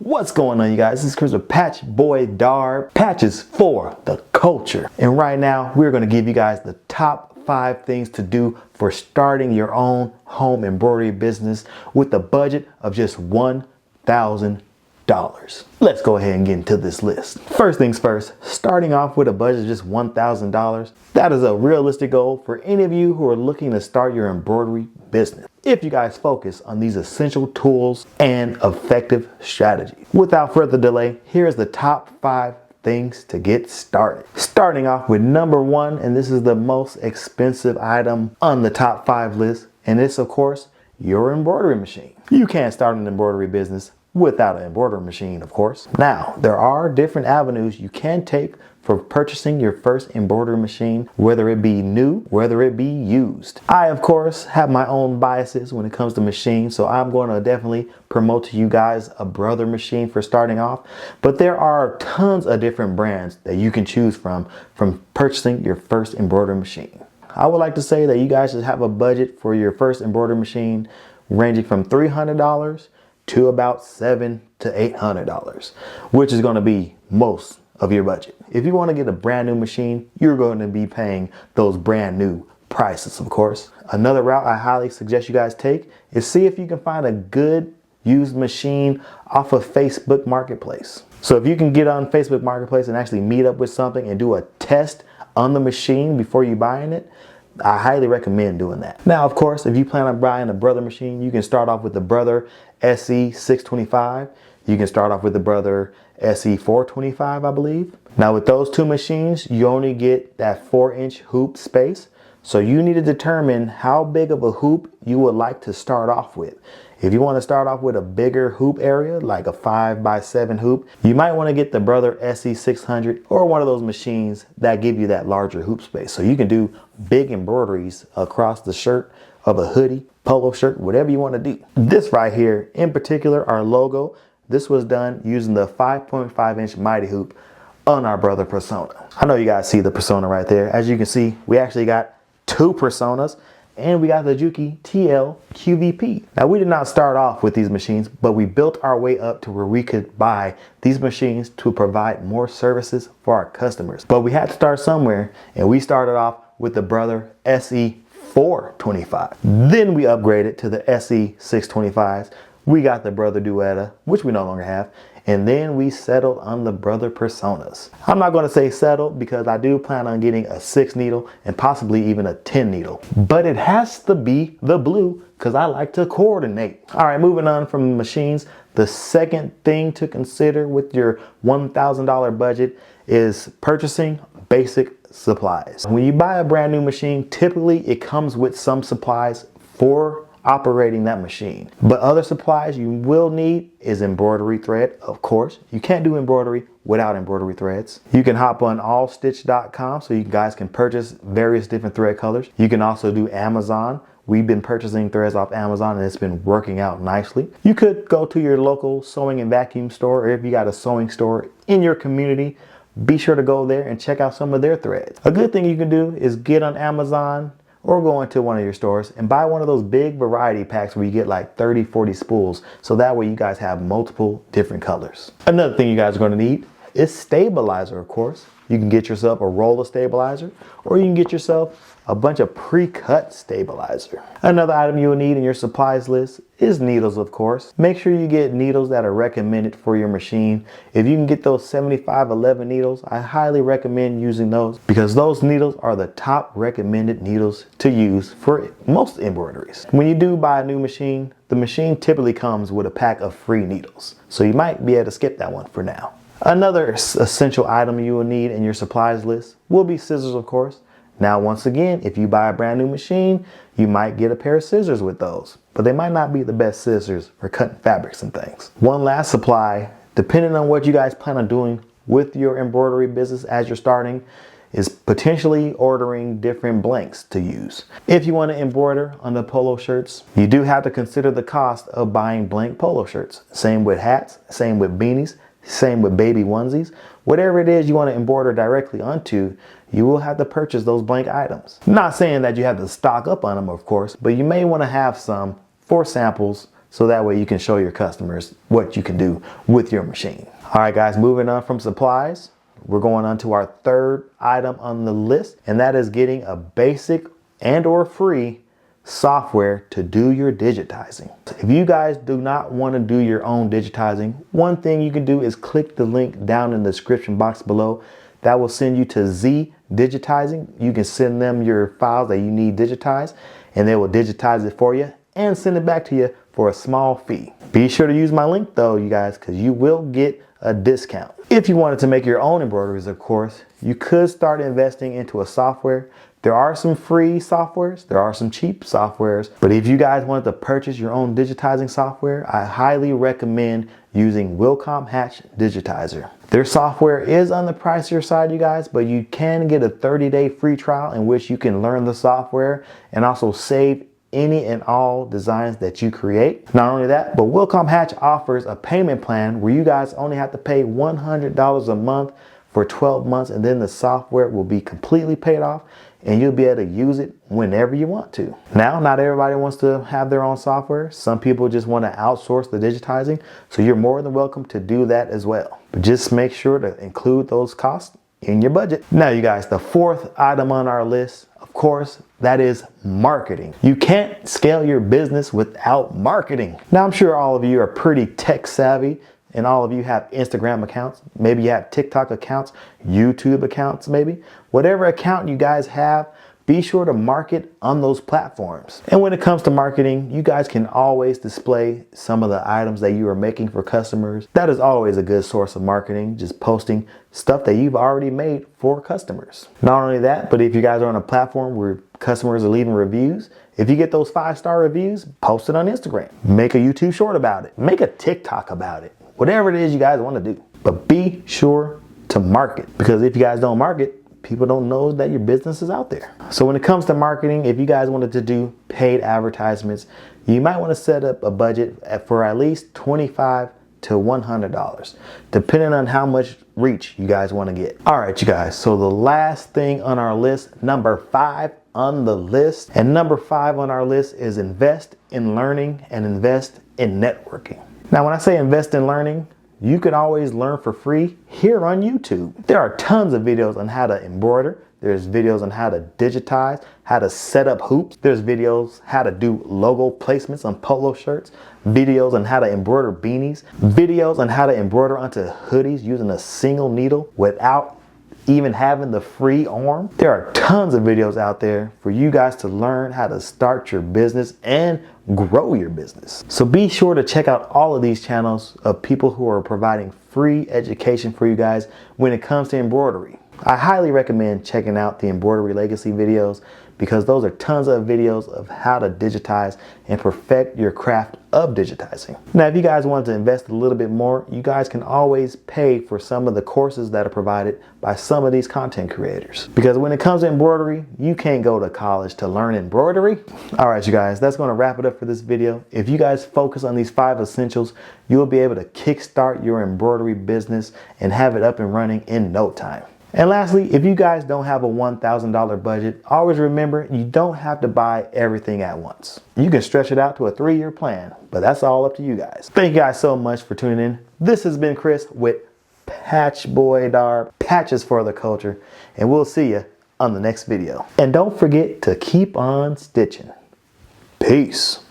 What's going on, you guys? This is Chris with Patch Boy Darb. Patches for the culture. And right now, we're going to give you guys the top 5 things to do for starting your own home embroidery business with a budget of just $1,000. Let's go ahead and get into this list. First things first, starting off with a budget of just $1,000. That is a realistic goal for any of you who are looking to start your embroidery business, if you guys focus on these essential tools and effective strategy. Without further delay, here's the top 5 things to get started. Starting off with number 1, and this is the most expensive item on the top 5 list, and it's of course your embroidery machine. You can't start an embroidery business without an embroidery machine, of course. Now, there are different avenues you can take for purchasing your first embroidery machine, whether it be new, whether it be used. I, of course, have my own biases when it comes to machines, so I'm going to definitely promote to you guys a brother machine for starting off. But there are tons of different brands that you can choose from purchasing your first embroidery machine. I would like to say that you guys should have a budget for your first embroidery machine ranging from $300 to about $700 to $800, which is going to be most of your budget. If you want to get a brand new machine, you're going to be paying those brand new prices, of course. Another route I highly suggest you guys take is see if you can find a good used machine off of Facebook Marketplace. So if you can get on Facebook Marketplace and actually meet up with something and do a test on the machine before you buying it, I highly recommend doing that. Now, of course, if you plan on buying a brother machine, you can start off with the Brother SE625. You can start off with the Brother SE425, I believe. Now, with those two machines, you only get that 4-inch hoop space. So you need to determine how big of a hoop you would like to start off with. If you want to start off with a bigger hoop area, like a 5x7 hoop, you might want to get the Brother SE600 or one of those machines that give you that larger hoop space. So you can do big embroideries across the shirt of a hoodie, polo shirt, whatever you want to do. This right here, in particular, our logo, this was done using the 5.5-inch MightyHoop on our Brother Persona. I know you guys see the Persona right there. As you can see, we actually got 2 Personas, and we got the Juki TL QVP. Now, we did not start off with these machines, but we built our way up to where we could buy these machines to provide more services for our customers. But we had to start somewhere, and we started off with the Brother SE425. Then we upgraded to the SE625s. We got the Brother Duetta, which we no longer have, and then we settled on the Brother Personas. I'm not going to say settled because I do plan on getting a 6 needle and possibly even a 10 needle, but it has to be the blue because I like to coordinate. All right, moving on from machines, the second thing to consider with your $1,000 budget is purchasing basic supplies. When you buy a brand new machine, typically it comes with some supplies for operating that machine. But other supplies you will need is embroidery thread, of course. You can't do embroidery without embroidery threads. You can hop on allstitch.com so you guys can purchase various different thread colors. You can also do Amazon. We've been purchasing threads off Amazon and it's been working out nicely. You could go to your local sewing and vacuum store, or if you got a sewing store in your community, be sure to go there and check out some of their threads. A good thing you can do is get on Amazon or go into one of your stores and buy one of those big variety packs where you get like 30-40 spools, so that way you guys have multiple different colors. Another thing you guys are going to need is stabilizer, of course. You can get yourself a roll of stabilizer, or you can get yourself a bunch of pre-cut stabilizer. Another item you will need in your supplies list is needles, of course. Make sure you get needles that are recommended for your machine. If you can get those 7511 needles, I highly recommend using those because those needles are the top recommended needles to use for most embroideries. When you do buy a new machine, the machine typically comes with a pack of free needles, so you might be able to skip that one for now. Another essential item you will need in your supplies list will be scissors, of course. Now, once again, if you buy a brand new machine, you might get a pair of scissors with those, but they might not be the best scissors for cutting fabrics and things. One last supply, depending on what you guys plan on doing with your embroidery business as you're starting, is potentially ordering different blanks to use. If you want to embroider on the polo shirts, you do have to consider the cost of buying blank polo shirts. Same with hats, same with beanies, same with baby onesies. Whatever it is you want to embroider directly onto, you will have to purchase those blank items. Not saying that you have to stock up on them, of course, but you may want to have some for samples so that way you can show your customers what you can do with your machine. All right, guys, moving on from supplies, we're going on to our third item on the list, and that is getting a basic and or free software to do your digitizing. If you guys do not want to do your own digitizing, one thing you can do is click the link down in the description box below. That will send you to Z Digitizing. You can send them your files that you need digitized, and they will digitize it for you and send it back to you for a small fee. Be sure to use my link though, you guys, because you will get a discount. If you wanted to make your own embroideries, of course, you could start investing into a software. There are some free softwares, there are some cheap softwares, but if you guys wanted to purchase your own digitizing software, I highly recommend using Wilcom Hatch Digitizer. Their software is on the pricier side, you guys, but you can get a 30-day free trial in which you can learn the software and also save any and all designs that you create. Not only that, but Wilcom Hatch offers a payment plan where you guys only have to pay $100 a month for 12 months, and then the software will be completely paid off and you'll be able to use it whenever you want to. Now, not everybody wants to have their own software. Some people just want to outsource the digitizing, so you're more than welcome to do that as well. But just make sure to include those costs in your budget. Now, you guys, the fourth item on our list, of course, that is marketing. You can't scale your business without marketing. Now, I'm sure all of you are pretty tech savvy, and all of you have Instagram accounts. Maybe you have TikTok accounts, YouTube accounts maybe. Whatever account you guys have, be sure to market on those platforms. And when it comes to marketing, you guys can always display some of the items that you are making for customers. That is always a good source of marketing, just posting stuff that you've already made for customers. Not only that, but if you guys are on a platform where customers are leaving reviews, if you get those 5-star reviews, post it on Instagram. Make a YouTube short about it. Make a TikTok about it. Whatever it is you guys want to do. But be sure to market, because if you guys don't market, people don't know that your business is out there. So when it comes to marketing, if you guys wanted to do paid advertisements, you might want to set up a budget for at least $25 to $100, depending on how much reach you guys want to get. All right, you guys, so the last thing on our list, number 5 on the list, and number 5 on our list is invest in learning and invest in networking. Now, when I say invest in learning, you can always learn for free here on YouTube. There are tons of videos on how to embroider. There's videos on how to digitize, how to set up hoops. There's videos how to do logo placements on polo shirts, videos on how to embroider beanies, videos on how to embroider onto hoodies using a single needle without even having the free arm. There are tons of videos out there for you guys to learn how to start your business and grow your business. So be sure to check out all of these channels of people who are providing free education for you guys when it comes to embroidery. I highly recommend checking out the Embroidery Legacy videos, because those are tons of videos of how to digitize and perfect your craft of digitizing. Now, if you guys want to invest a little bit more, you guys can always pay for some of the courses that are provided by some of these content creators. Because when it comes to embroidery, you can't go to college to learn embroidery. All right, you guys, that's gonna wrap it up for this video. If you guys focus on these 5 essentials, you'll be able to kickstart your embroidery business and have it up and running in no time. And lastly, if you guys don't have a $1,000 budget, always remember you don't have to buy everything at once. You can stretch it out to a 3-year plan, but that's all up to you guys. Thank you guys so much for tuning in. This has been Chris with Patch Boy Darb, Patches for the Culture, and we'll see you on the next video. And don't forget to keep on stitching. Peace.